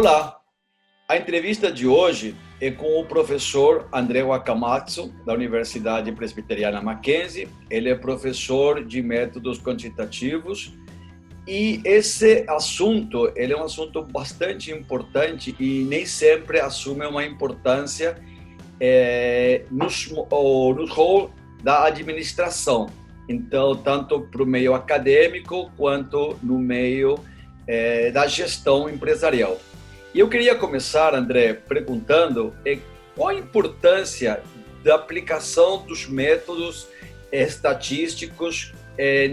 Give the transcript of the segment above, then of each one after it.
Olá, a entrevista de hoje é com o professor André Wakamatsu, da Universidade Presbiteriana Mackenzie. Ele é professor de métodos quantitativos e esse assunto, ele é um assunto bastante importante e nem sempre assume uma importância no rol da administração. Então, tanto para o meio acadêmico quanto no meio da gestão empresarial. E eu queria começar, André, perguntando qual a importância da aplicação dos métodos estatísticos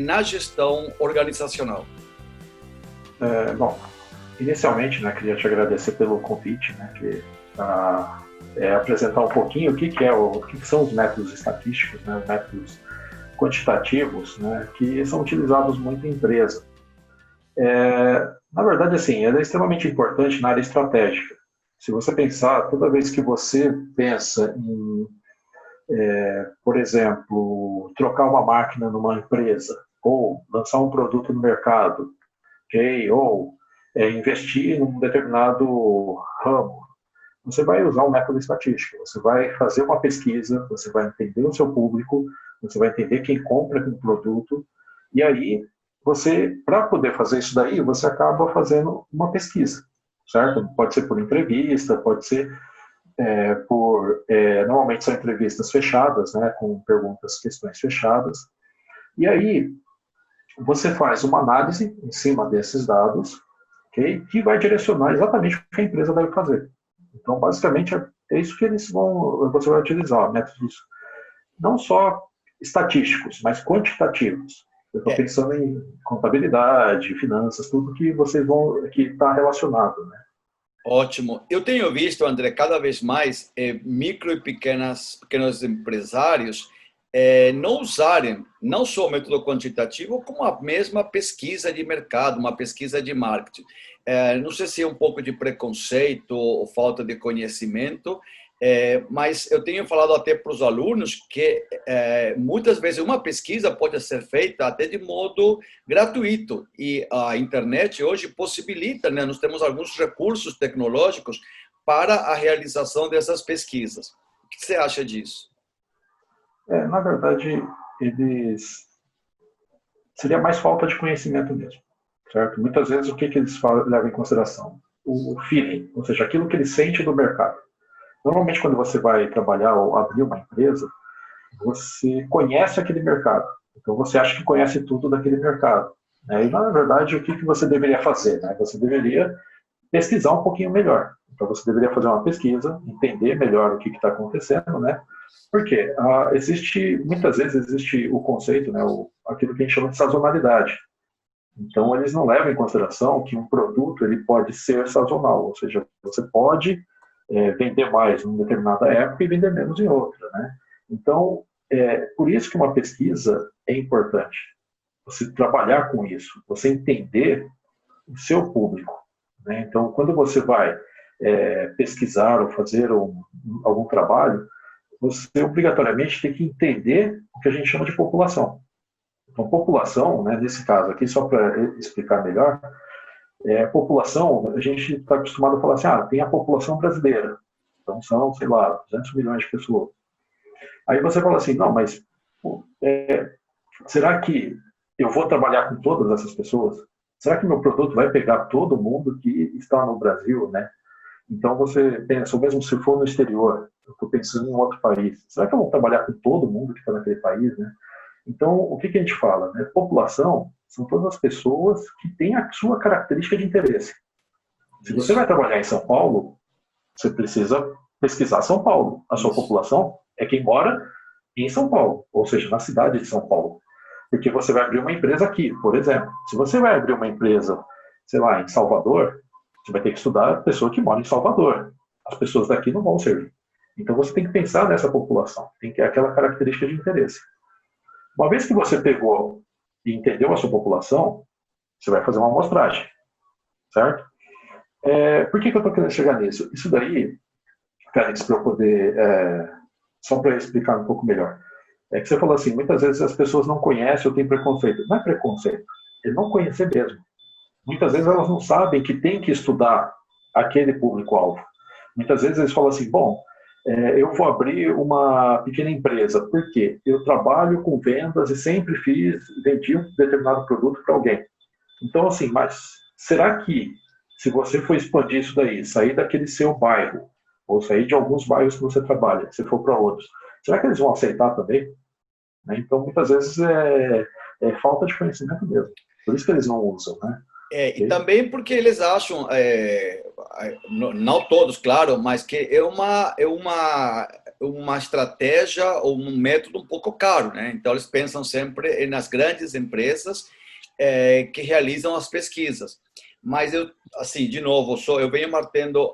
na gestão organizacional. Bom, inicialmente, queria te agradecer pelo convite, apresentar um pouquinho o que são os métodos estatísticos, os métodos quantitativos, que são utilizados muito em empresa. Na verdade, assim, ele é extremamente importante na área estratégica. Se você pensar, toda vez que você pensa em, por exemplo, trocar uma máquina numa empresa, ou lançar um produto no mercado, okay? Ou investir num determinado ramo, você vai usar um método estatístico, você vai fazer uma pesquisa, você vai entender o seu público, você vai entender quem compra aquele produto, e aí você, para poder fazer isso daí, você acaba fazendo uma pesquisa, certo? Pode ser por entrevista, pode ser normalmente são entrevistas fechadas, com perguntas, questões fechadas, e aí você faz uma análise em cima desses dados, okay, que vai direcionar exatamente o que a empresa deve fazer. Então, basicamente, é isso que você vai utilizar, métodos não só estatísticos, mas quantitativos. Eu estou pensando em contabilidade, finanças, tudo que que está relacionado, Ótimo. Eu tenho visto, André, cada vez mais micro e pequenos empresários não usarem não só o método quantitativo, como a mesma pesquisa de mercado, uma pesquisa de marketing. Não sei se é um pouco de preconceito ou falta de conhecimento, mas eu tenho falado até para os alunos que muitas vezes uma pesquisa pode ser feita até de modo gratuito e a internet hoje possibilita, nós temos alguns recursos tecnológicos para a realização dessas pesquisas. O que você acha disso? Na verdade, seria mais falta de conhecimento mesmo, certo? Muitas vezes o que eles levam em consideração? O feeling, ou seja, aquilo que ele sente do mercado. Normalmente, quando você vai trabalhar ou abrir uma empresa, você conhece aquele mercado. Então, você acha que conhece tudo daquele mercado. E, na verdade, o que você deveria fazer? Você deveria pesquisar um pouquinho melhor. Então, você deveria fazer uma pesquisa, entender melhor o que está acontecendo, Porque muitas vezes existe o conceito, aquilo que a gente chama de sazonalidade. Então, eles não levam em consideração que um produto ele pode ser sazonal, ou seja, você pode vender mais em determinada época e vender menos em outra, Então, por isso que uma pesquisa é importante. Você trabalhar com isso, você entender o seu público, Então, quando você vai pesquisar ou fazer algum trabalho, você obrigatoriamente tem que entender o que a gente chama de população. Então, população, nesse caso aqui, só para explicar melhor, população, a gente está acostumado a falar assim, tem a população brasileira. Então, são, sei lá, 200 milhões de pessoas. Aí você fala assim, não, mas será que eu vou trabalhar com todas essas pessoas? Será que meu produto vai pegar todo mundo que está no Brasil, Então, você pensa, ou mesmo se for no exterior, eu estou pensando em outro país, será que eu vou trabalhar com todo mundo que está naquele país, Então, o que a gente fala? População são todas as pessoas que têm a sua característica de interesse. Se você vai trabalhar em São Paulo, você precisa pesquisar São Paulo. A sua população é quem mora em São Paulo, ou seja, na cidade de São Paulo. Porque você vai abrir uma empresa aqui, por exemplo. Se você vai abrir uma empresa, sei lá, em Salvador, você vai ter que estudar a pessoa que mora em Salvador. As pessoas daqui não vão servir. Então, você tem que pensar nessa população. Tem que ter aquela característica de interesse. Uma vez que você pegou e entendeu a sua população, você vai fazer uma amostragem, certo? Por que eu estou querendo chegar nisso? Isso daí, Félix, para eu poder, só para explicar um pouco melhor, é que você falou assim, muitas vezes as pessoas não conhecem ou têm preconceito. Não é preconceito, é não conhecer mesmo. Muitas vezes elas não sabem que tem que estudar aquele público-alvo. Muitas vezes eles falam assim, bom, eu vou abrir uma pequena empresa, porque eu trabalho com vendas e sempre vendi um determinado produto para alguém. Então, assim, mas será que se você for expandir isso daí, sair daquele seu bairro, ou sair de alguns bairros que você trabalha, se for para outros, será que eles vão aceitar também? Né? Então, muitas vezes é falta de conhecimento mesmo. Por isso que eles não usam, né? E também porque eles acham, não todos, claro, mas que uma estratégia ou um método um pouco caro, né? Então, eles pensam sempre nas grandes empresas que realizam as pesquisas. Mas eu, assim, de novo, eu venho batendo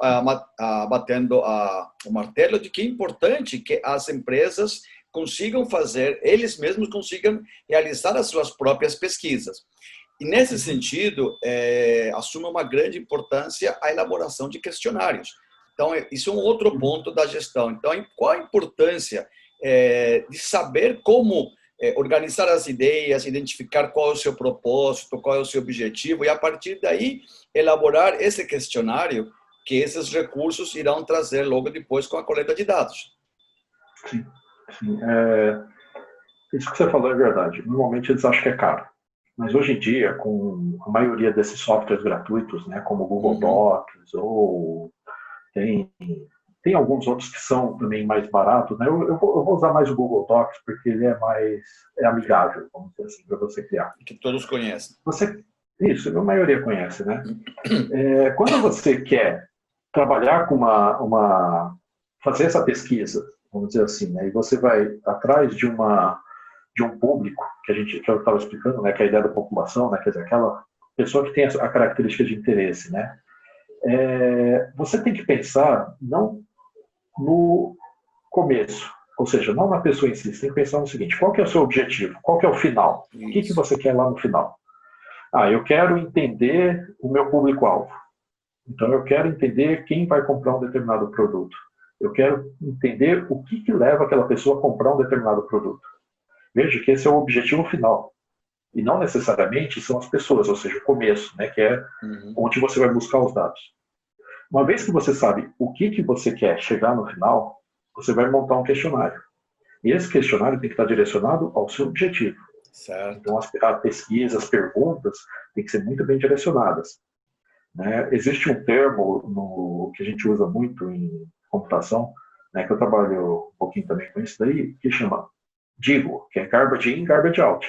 o martelo de que é importante que as empresas consigam fazer, eles mesmos consigam realizar as suas próprias pesquisas. E, nesse sentido, assume uma grande importância a elaboração de questionários. Então, isso é um outro ponto da gestão. Então, qual a importância de saber como organizar as ideias, identificar qual é o seu propósito, qual é o seu objetivo, e, a partir daí, elaborar esse questionário que esses recursos irão trazer logo depois com a coleta de dados. Sim, sim. Isso que você falou é verdade. Normalmente eles acham que é caro. Mas hoje em dia, com a maioria desses softwares gratuitos, né, como o Google Docs, ou tem alguns outros que são também mais baratos, né? Eu vou usar mais o Google Docs porque ele é mais amigável, vamos dizer assim, para você criar. Que todos conhecem. Isso, a maioria conhece, né? Quando você quer trabalhar com fazer essa pesquisa, vamos dizer assim, né, e você vai atrás de um público, que eu estava explicando, né, que é a ideia da população, né, quer dizer, aquela pessoa que tem a característica de interesse, né, você tem que pensar não no começo, ou seja, não na pessoa em si, você tem que pensar no seguinte, qual que é o seu objetivo, qual que é o final, o que você quer lá no final? Eu quero entender o meu público-alvo, então eu quero entender quem vai comprar um determinado produto, eu quero entender o que leva aquela pessoa a comprar um determinado produto. Veja que esse é o objetivo final. E não necessariamente são as pessoas, ou seja, o começo, né, que é onde você vai buscar os dados. Uma vez que você sabe o que você quer chegar no final, você vai montar um questionário. E esse questionário tem que estar direcionado ao seu objetivo. Certo. Então, a pesquisa, as perguntas, têm que ser muito bem direcionadas. Né? Existe um termo que a gente usa muito em computação, né, que eu trabalho um pouquinho também com isso daí, que chama DIGO, que é Garbage In, Garbage Out.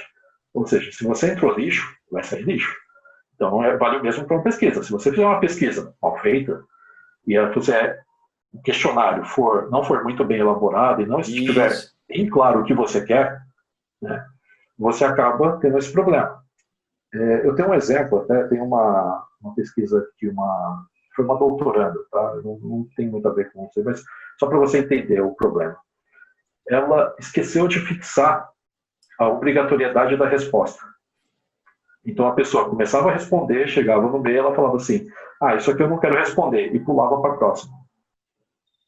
Ou seja, se você entrou lixo, vai sair lixo. Então, vale o mesmo para uma pesquisa. Se você fizer uma pesquisa mal feita e o questionário não for muito bem elaborado e não estiver bem claro o que você quer, né, você acaba tendo esse problema. Eu tenho um exemplo, até tem uma pesquisa que foi uma doutoranda, tá? Não tem muito a ver com isso, mas só para você entender o problema. Ela esqueceu de fixar a obrigatoriedade da resposta. Então a pessoa começava a responder, chegava no meio, ela falava assim, isso aqui eu não quero responder, e pulava para a próxima.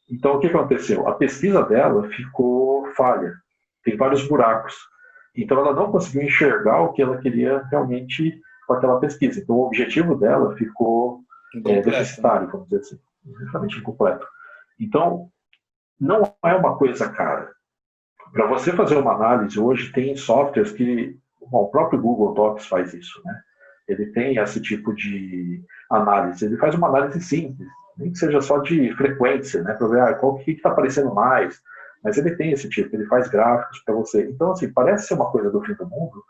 Então o que aconteceu? A pesquisa dela ficou falha, tem vários buracos. Então ela não conseguiu enxergar o que ela queria realmente com aquela pesquisa. Então o objetivo dela ficou deficitário, vamos dizer assim, justamente incompleto. Então não é uma coisa cara. Para você fazer uma análise, hoje tem softwares que... Bom, o próprio Google Docs faz isso, né? Ele tem esse tipo de análise. Ele faz uma análise simples, nem que seja só de frequência, né? Para ver qual que está aparecendo mais. Mas ele tem esse tipo, ele faz gráficos para você. Então, assim, parece ser uma coisa do fim do mundo,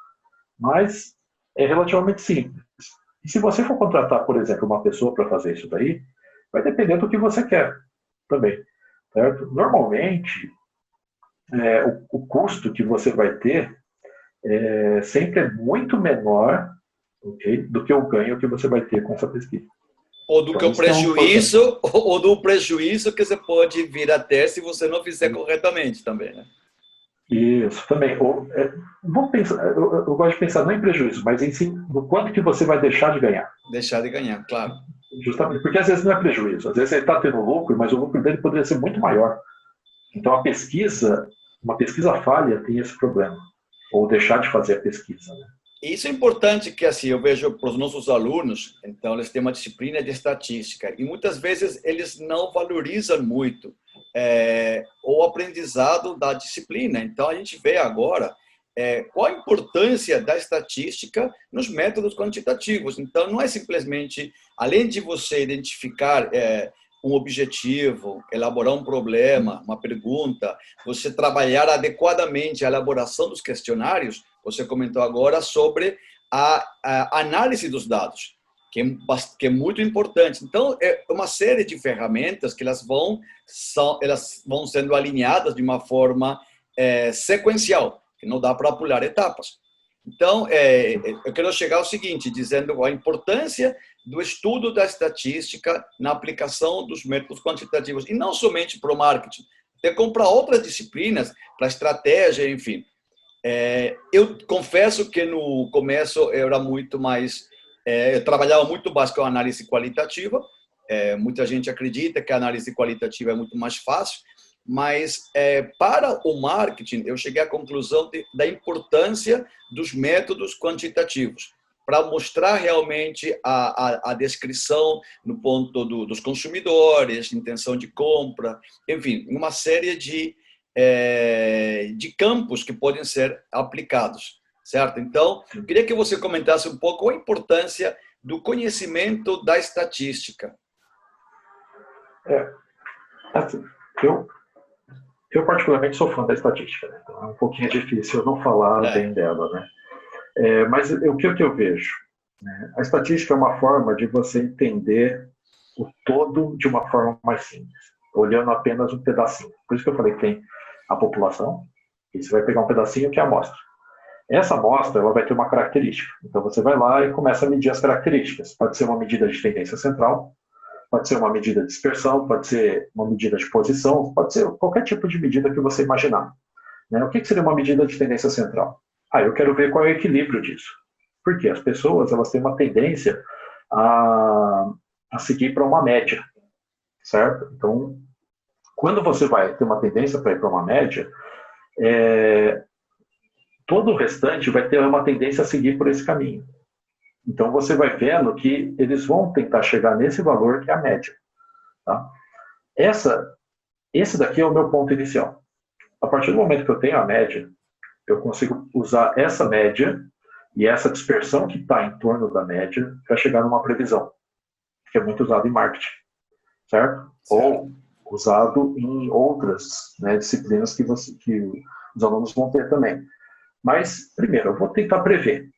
mas é relativamente simples. E se você for contratar, por exemplo, uma pessoa para fazer isso daí, vai depender do que você quer também, certo? Normalmente, o custo que você vai ter sempre é muito menor, okay, do que o ganho que você vai ter com essa pesquisa. Ou do prejuízo que você pode vir a ter se você não fizer corretamente também, né? Isso, também. Vamos pensar, eu gosto de pensar não em prejuízo, mas em sim no quanto que você vai deixar de ganhar. Deixar de ganhar, claro. Justamente, porque às vezes não é prejuízo, às vezes ele está tendo lucro, mas o lucro dele poderia ser muito maior. Então uma pesquisa falha tem esse problema, ou deixar de fazer a pesquisa, né? Isso é importante que assim eu vejo para os nossos alunos, então eles têm uma disciplina de estatística e muitas vezes eles não valorizam muito o aprendizado da disciplina. Então a gente vê agora qual a importância da estatística nos métodos quantitativos. Então não é simplesmente, além de você identificar um objetivo, elaborar um problema, uma pergunta, você trabalhar adequadamente a elaboração dos questionários. Você comentou agora sobre a análise dos dados, que é muito importante. Então, é uma série de ferramentas que elas vão sendo alinhadas de uma forma sequencial, que não dá para pular etapas. Então, eu quero chegar ao seguinte, dizendo a importância do estudo da estatística na aplicação dos métodos quantitativos, e não somente para o marketing, até como para outras disciplinas, para estratégia, enfim. Eu confesso que no começo eu era muito mais, eu trabalhava muito mais com a análise qualitativa. Muita gente acredita que a análise qualitativa é muito mais fácil, mas para o marketing eu cheguei à conclusão da importância dos métodos quantitativos para mostrar realmente a descrição no ponto dos consumidores, intenção de compra, enfim, uma série de campos que podem ser aplicados, certo? Então, eu queria que você comentasse um pouco a importância do conhecimento da estatística. Assim, eu particularmente sou fã da estatística, né? Então é um pouquinho difícil eu não falar bem dela, né? Mas o que eu vejo? Né? A estatística é uma forma de você entender o todo de uma forma mais simples, olhando apenas um pedacinho. Por isso que eu falei que tem a população, e você vai pegar um pedacinho que é a amostra. Essa amostra ela vai ter uma característica. Então você vai lá e começa a medir as características. Pode ser uma medida de tendência central, pode ser uma medida de dispersão, pode ser uma medida de posição, pode ser qualquer tipo de medida que você imaginar. Né? O que seria uma medida de tendência central? Eu quero ver qual é o equilíbrio disso. Porque as pessoas elas têm uma tendência a seguir para uma média, certo? Então, quando você vai ter uma tendência para ir para uma média, todo o restante vai ter uma tendência a seguir por esse caminho. Então, você vai vendo que eles vão tentar chegar nesse valor que é a média. Tá? Esse daqui é o meu ponto inicial. A partir do momento que eu tenho a média, eu consigo usar essa média e essa dispersão que está em torno da média para chegar numa previsão, que é muito usado em marketing, certo? Ou usado em outras disciplinas que os alunos vão ter também. Mas, primeiro, eu vou tentar prever.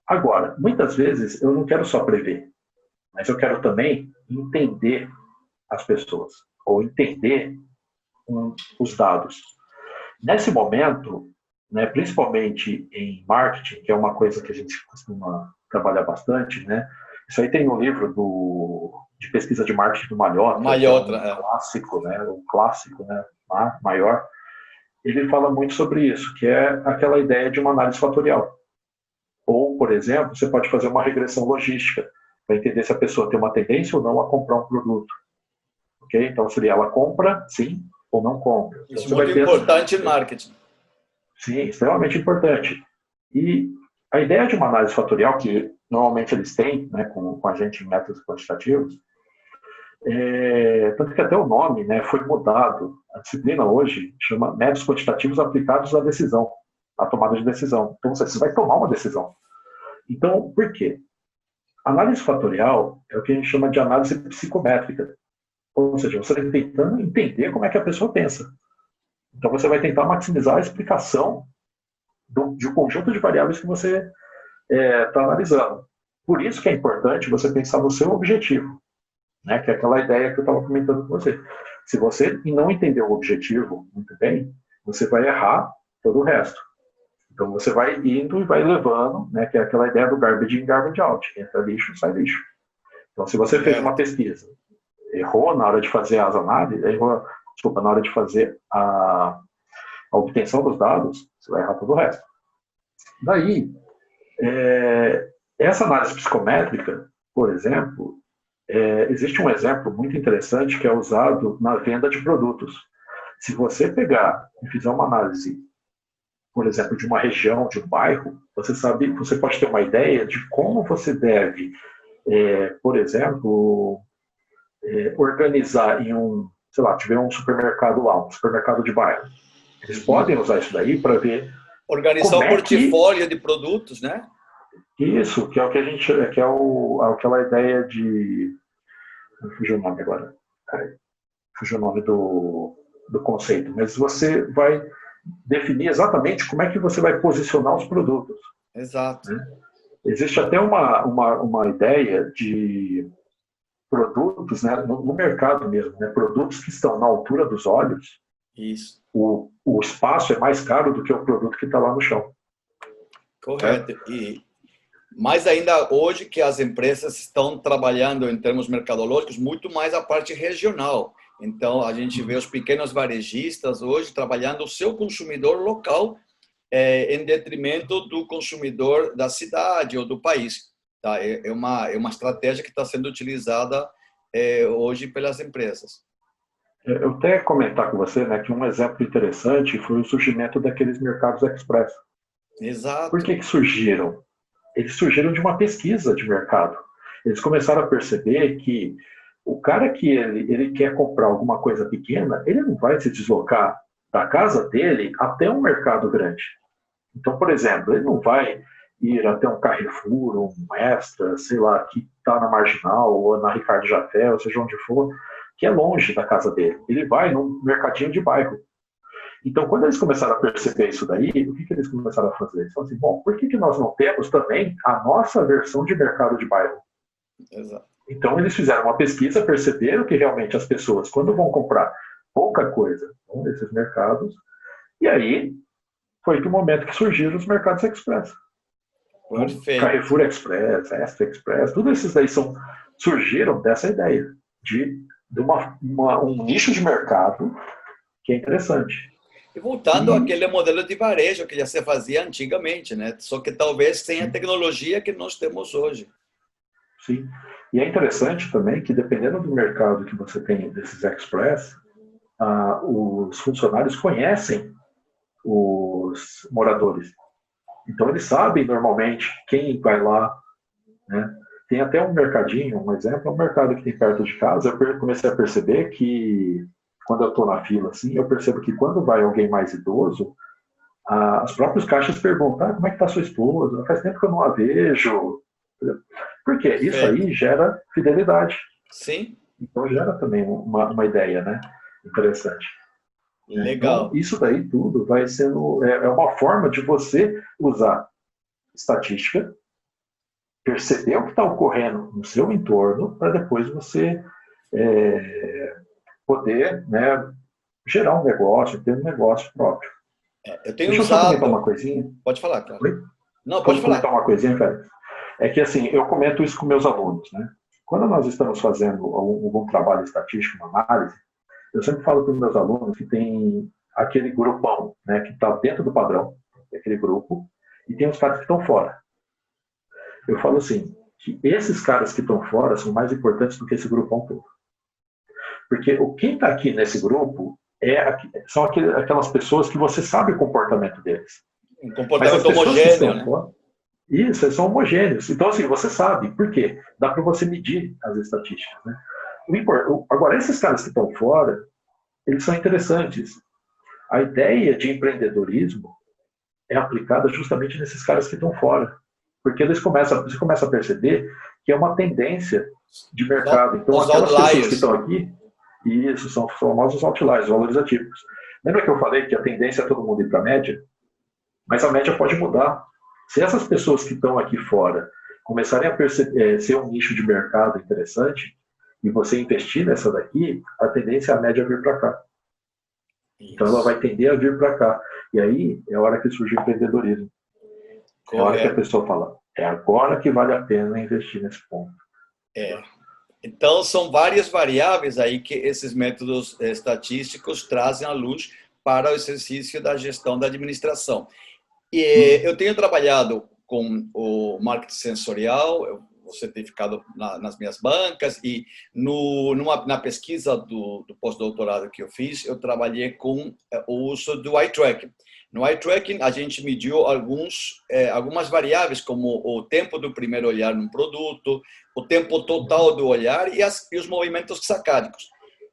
Agora, muitas vezes eu não quero só prever, mas eu quero também entender as pessoas, ou entender os dados. Nesse momento, principalmente em marketing, que é uma coisa que a gente costuma trabalhar bastante, isso aí tem no livro de pesquisa de marketing do Malhotra, clássico, o clássico, maior. Ele fala muito sobre isso, que é aquela ideia de uma análise fatorial. Ou, por exemplo, você pode fazer uma regressão logística para entender se a pessoa tem uma tendência ou não a comprar um produto. Ok? Então, seria ela compra, sim, ou não compra. Isso então, é muito importante em marketing. Sim, extremamente importante. E a ideia de uma análise fatorial, que normalmente eles têm com a gente em métodos quantitativos, tanto que até o nome foi mudado. A disciplina hoje chama métodos quantitativos aplicados à decisão, à tomada de decisão. Então, você vai tomar uma decisão. Então, por quê? Análise fatorial é o que a gente chama de análise psicométrica. Ou seja, você está tentando entender como é que a pessoa pensa. Então, você vai tentar maximizar a explicação de um conjunto de variáveis que você está analisando. Por isso que é importante você pensar no seu objetivo, que é aquela ideia que eu estava comentando com você. Se você não entender o objetivo muito bem, você vai errar todo o resto. Então, você vai indo e vai levando, que é aquela ideia do garbage in, garbage out. Entra lixo, sai lixo. Então, se você fez uma pesquisa, errou na hora de fazer as análises, na hora de fazer a obtenção dos dados, você vai errar todo o resto. Daí, essa análise psicométrica, por exemplo, existe um exemplo muito interessante que é usado na venda de produtos. Se você pegar e fizer uma análise por exemplo, de uma região, de um bairro, você sabe, você pode ter uma ideia de como você deve, por exemplo, organizar em um, sei lá, tiver um supermercado lá, um supermercado de bairro. Eles podem usar isso daí para ver Organizar como o é que portfólio de produtos, né? isso, que é o que a gente, que é aquela ideia de, fugiu o nome agora, fugiu o nome do conceito, mas você vai definir exatamente como é que você vai posicionar os produtos. Exato. Né? Existe até uma ideia de produtos, né, no mercado mesmo, né, produtos que estão na altura dos olhos, Isso. o espaço é mais caro do que o produto que está lá no chão. Correto. E mais ainda hoje que as empresas estão trabalhando em termos mercadológicos muito mais a parte regional. Então, a gente vê os pequenos varejistas hoje trabalhando o seu consumidor local em detrimento do consumidor da cidade ou do país. Tá? É uma estratégia que está sendo utilizada hoje pelas empresas. Eu até comentar com você, né, que um exemplo interessante foi o surgimento daqueles mercados express. Por Exato. que surgiram? Eles surgiram de uma pesquisa de mercado. Eles começaram a perceber que o cara que ele quer comprar alguma coisa pequena, ele não vai se deslocar da casa dele até um mercado grande. Então, por exemplo, ele não vai ir até um Carrefour, um Extra, sei lá, que está na Marginal, ou na Ricardo Jafé, ou seja onde for, que é longe da casa dele. Ele vai num mercadinho de bairro. Então, quando eles começaram a perceber isso daí, o que eles começaram a fazer? Eles falaram assim, bom, por que nós não temos também a nossa versão de mercado de bairro? Exato. Então, eles fizeram uma pesquisa, perceberam que realmente as pessoas, quando vão comprar pouca coisa nesses mercados, e aí foi que o momento que surgiram os mercados express. Então, Perfeito. Carrefour Express, Extra Express, tudo esses daí surgiram dessa ideia de um nicho de mercado que é interessante. E voltando E, àquele modelo de varejo que já se fazia antigamente, né? Só que talvez sem a tecnologia que nós temos hoje. sim, e é interessante também que dependendo do mercado que você tem desses express, os funcionários conhecem os moradores. Então eles sabem normalmente quem vai lá, né? Tem até um mercadinho, um exemplo, um mercado que tem perto de casa. Eu comecei a perceber que quando eu estou na fila, assim, eu percebo que quando vai alguém mais idoso, os próprios caixas perguntam: como é que está sua esposa? Faz tempo que eu não a vejo. Por quê? Isso Perfeito. aí gera fidelidade. Sim, Então gera também uma ideia, né? Interessante. Então, legal. isso daí tudo vai sendo. É uma forma de você usar estatística, perceber o que está ocorrendo no seu entorno, para depois você poder, né, gerar um negócio, ter um negócio próprio. Eu tenho Deixa eu só comentar uma usado. coisinha. Pode falar, claro. Oi? Não, pode Comentar falar. uma coisinha, cara. É que assim, eu comento isso com meus alunos, né? Quando nós estamos fazendo algum trabalho estatístico, uma análise, eu sempre falo para os meus alunos que tem aquele grupão, né, que está dentro do padrão, aquele grupo, e tem os caras que estão fora. Eu falo assim, que esses caras que estão fora são mais importantes do que esse grupão todo. Porque quem está aqui nesse grupo são aquelas pessoas que você sabe o comportamento deles. Um Mas as comportamento pessoas que homogêneo, estão né? fora, isso, são homogêneos. Então, assim, você sabe. Por quê? Dá para você medir as estatísticas. Né? Agora, esses caras que estão fora, eles são interessantes. A ideia de empreendedorismo é aplicada justamente nesses caras que estão fora. Porque você começa a perceber que é uma tendência de mercado. Então, Os aquelas pessoas que outliers. estão aqui, e isso são os famosos outliers, valores atípicos. Lembra que eu falei que a tendência é todo mundo ir para a média? Mas a média pode mudar. Se essas pessoas que estão aqui fora começarem a ser um nicho de mercado interessante, e você investir nessa daqui, a tendência é a média vir para cá. Então ela Isso. vai tender a vir para cá. E aí é a hora que surge o empreendedorismo. É a hora que a Correto. pessoa fala, é agora que vale a pena investir nesse ponto. É. Então, são várias variáveis aí que esses métodos estatísticos trazem à luz para o exercício da gestão da administração. E eu tenho trabalhado com o marketing sensorial, você ter ficado nas minhas bancas. E na pesquisa do pós-doutorado que eu fiz, eu trabalhei com o uso do eye tracking. No eye tracking, a gente mediu algumas variáveis, como o tempo do primeiro olhar num produto, o tempo total do olhar e os movimentos sacádicos.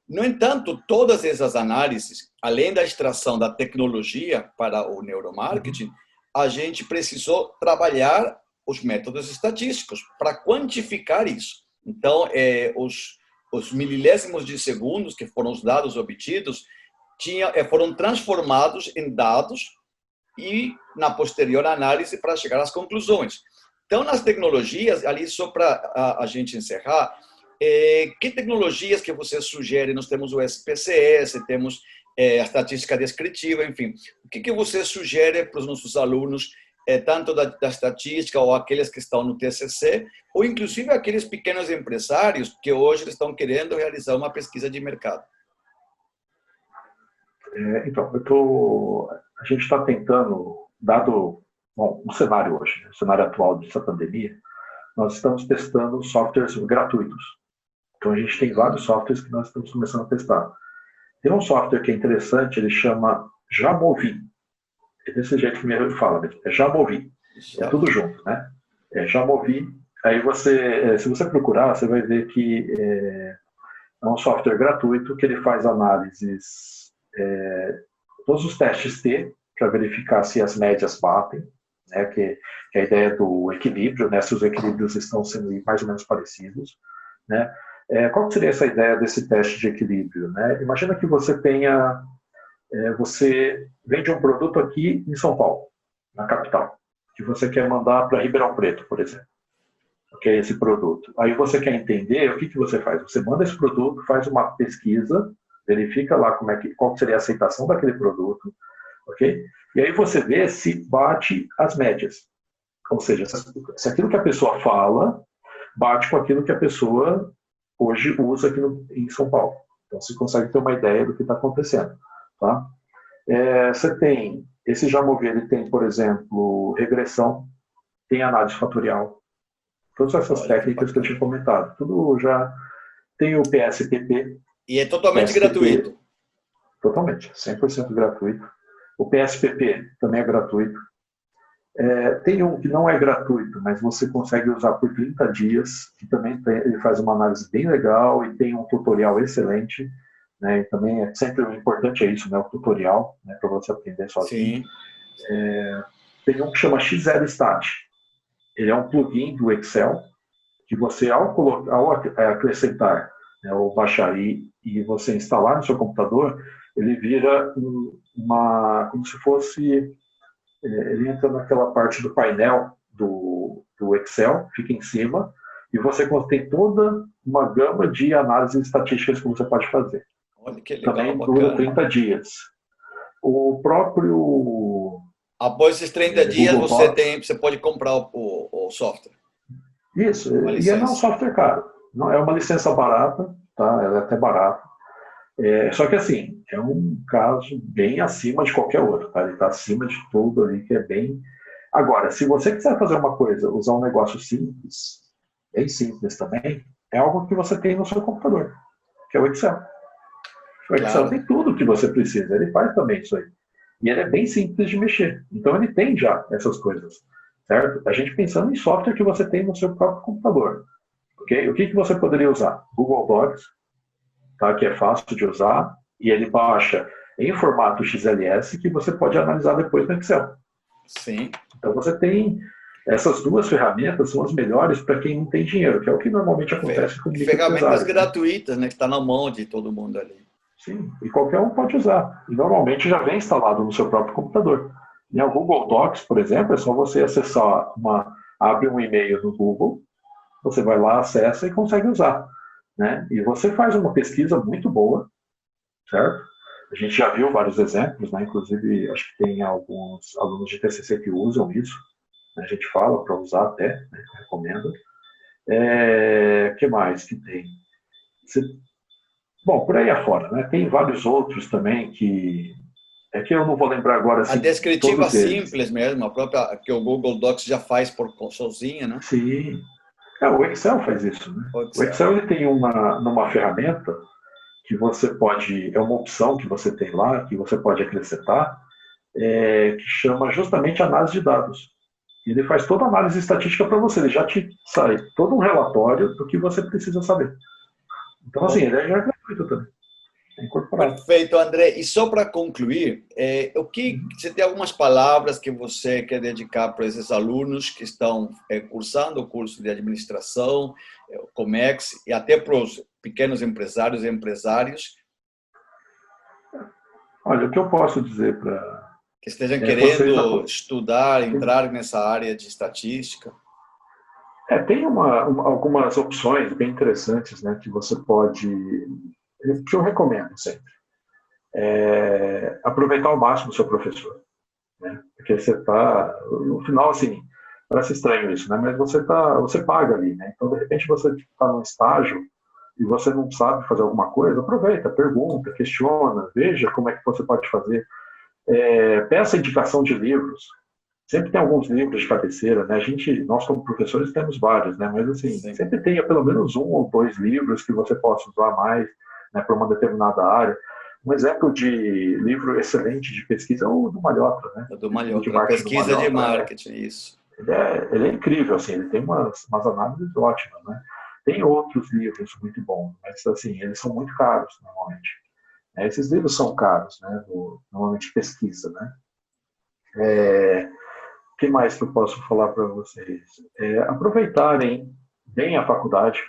No entanto, todas essas análises, além da extração da tecnologia para o neuromarketing, a gente precisou trabalhar os métodos estatísticos para quantificar isso. Então, os milésimos de segundos, que foram os dados obtidos, foram transformados em dados e na posterior análise para chegar às conclusões. Então, nas tecnologias, ali só para a gente encerrar, que tecnologias que você sugere? Nós temos o SPSS, temos a estatística descritiva, enfim. O que você sugere para os nossos alunos, tanto da estatística ou aqueles que estão no TCC, ou inclusive aqueles pequenos empresários que hoje estão querendo realizar uma pesquisa de mercado? Então, a gente está tentando, dado o cenário hoje, o cenário atual dessa pandemia, nós estamos testando softwares gratuitos. Então, a gente tem vários softwares que nós estamos começando a testar. Tem um software que é interessante, ele chama Jamovi. É desse jeito que ele fala, é Jamovi. É tudo junto, né? É Jamovi. Aí se você procurar, você vai ver que é um software gratuito que ele faz análises, todos os testes T, para verificar se as médias batem, né? Que é a ideia do equilíbrio, né? Se os equilíbrios estão sendo mais ou menos parecidos, né? Qual seria essa ideia desse teste de equilíbrio, né? Imagina que você vende um produto aqui em São Paulo, na capital, que você quer mandar para Ribeirão Preto, por exemplo, que é esse produto. Aí você quer entender o que você faz. Você manda esse produto, faz uma pesquisa, verifica lá qual seria a aceitação daquele produto, ok? E aí você vê se bate as médias. Ou seja, se aquilo que a pessoa fala bate com aquilo que a pessoa hoje usa aqui em São Paulo. Então, você consegue ter uma ideia do que está acontecendo. Tá? Você tem, esse Jamovi, ele tem, por exemplo, regressão, tem análise fatorial, todas essas técnicas que eu tinha comentado. Tudo já tem o PSPP. E é totalmente gratuito. Totalmente, 100% gratuito. O PSPP também é gratuito. Tem um que não é gratuito, mas você consegue usar por 30 dias, que também ele faz uma análise bem legal e tem um tutorial excelente, né? E também sempre o importante é isso, né? O tutorial, né? Para você aprender sozinho. Tem um que chama XLStat. Ele é um plugin do Excel que você, ao acrescentar, né, ou baixar e você instalar no seu computador, ele vira como se fosse... Ele entra naquela parte do painel do Excel, fica em cima, e você tem toda uma gama de análises estatísticas que você pode fazer. Olha que legal, também bacana. Dura 30 dias. O próprio... Após esses 30 dias, você pode comprar o software. Isso, e não é um software caro. Não, é uma licença barata, tá? Ela é até barata. Só que assim, é um caso bem acima de qualquer outro, tá? Ele está acima de tudo ali, que é bem... Agora, se você quiser fazer uma coisa, usar um negócio simples, bem simples também, é algo que você tem no seu computador, que é o Excel. O Excel tem tudo que você precisa, ele faz também isso aí. E ele é bem simples de mexer. Então ele tem já essas coisas, certo? A gente pensando em software que você tem no seu próprio computador. Okay? O que você poderia usar? Google Docs, tá? Que é fácil de usar, e ele baixa em formato XLS que você pode analisar depois no Excel. Sim. Então você tem essas duas ferramentas, são as melhores para quem não tem dinheiro, que é o que normalmente acontece com microempresários. Ferramentas gratuitas, né, que está na mão de todo mundo ali. Sim, e qualquer um pode usar. E normalmente já vem instalado no seu próprio computador. E o Google Docs, por exemplo, é só você acessar abre um e-mail no Google, você vai lá, acessa e consegue usar. Né? E você faz uma pesquisa muito boa, certo? A gente já viu vários exemplos, né? Inclusive acho que tem alguns alunos de TCC que usam isso, né? A gente fala para usar até, né? Recomenda. Que mais que tem? Bom, por aí afora, né? Tem vários outros também que eu não vou lembrar agora. Assim, a descritiva simples mesmo, a própria que o Google Docs já faz sozinha, né? Sim. O Excel faz isso, né? O O Excel. Excel ele tem numa ferramenta que você pode, é uma opção que você tem lá, que você pode acrescentar, que chama justamente análise de dados. E ele faz toda a análise estatística para você, ele já te sai todo um relatório do que você precisa saber. Então, assim, ele já é gratuito também, é incorporado. Perfeito, André. E só para concluir, o que você tem algumas palavras que você quer dedicar para esses alunos que estão cursando o curso de administração, o Comex, e até para os pequenos empresários e empresários Olha, o que eu posso dizer para que estejam vocês... querendo estudar, entrar nessa área de estatística? Tem algumas opções bem interessantes, né, que você pode... que eu recomendo sempre. Aproveitar ao máximo o seu professor. Né? Porque você está... No final, assim, parece estranho isso, né? Mas você paga ali, né? Então, de repente, você está num estágio e você não sabe fazer alguma coisa, aproveita, pergunta, questiona, veja como é que você pode fazer. Peça indicação de livros. Sempre tem alguns livros de cabeceira, né? Nós como professores temos vários, né? Mas assim, Sim. sempre tenha pelo menos 1 ou 2 livros que você possa usar mais, né, para uma determinada área. Um exemplo de livro excelente de pesquisa é o do Malhotra, né? Do Malhotra, de pesquisa de Malhotra, marketing, isso. Ele é incrível, assim, ele tem umas análises ótimas, né? Tem outros livros muito bons, mas assim, eles são muito caros normalmente. Esses livros são caros, né? Normalmente pesquisa, né? O que mais que eu posso falar para vocês? Aproveitarem bem a faculdade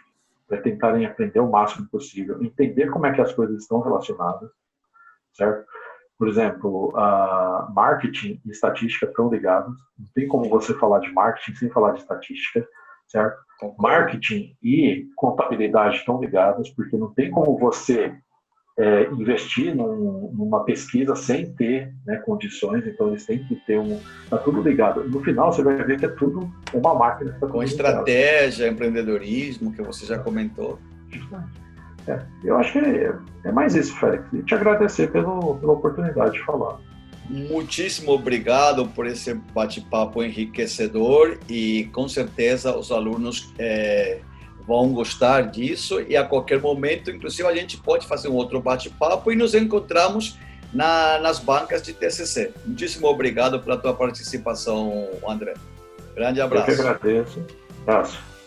para tentarem aprender o máximo possível, entender como é que as coisas estão relacionadas, certo? Por exemplo, marketing e estatística estão ligados. Não tem como você falar de marketing sem falar de estatística, certo? Concordo. Marketing e contabilidade estão ligados, porque não tem como você investir numa pesquisa sem ter, né, condições, então eles têm que ter está tudo ligado. No final você vai ver que é tudo uma máquina que está com estratégia, empreendedorismo, que você já comentou. Eu acho que é mais isso, Félix. E te agradecer pela oportunidade de falar. Muitíssimo obrigado por esse bate-papo enriquecedor e com certeza os alunos vão gostar disso e a qualquer momento, inclusive, a gente pode fazer um outro bate-papo e nos encontramos nas bancas de TCC. Muitíssimo obrigado pela tua participação, André. Grande abraço. Eu que agradeço. Abraço.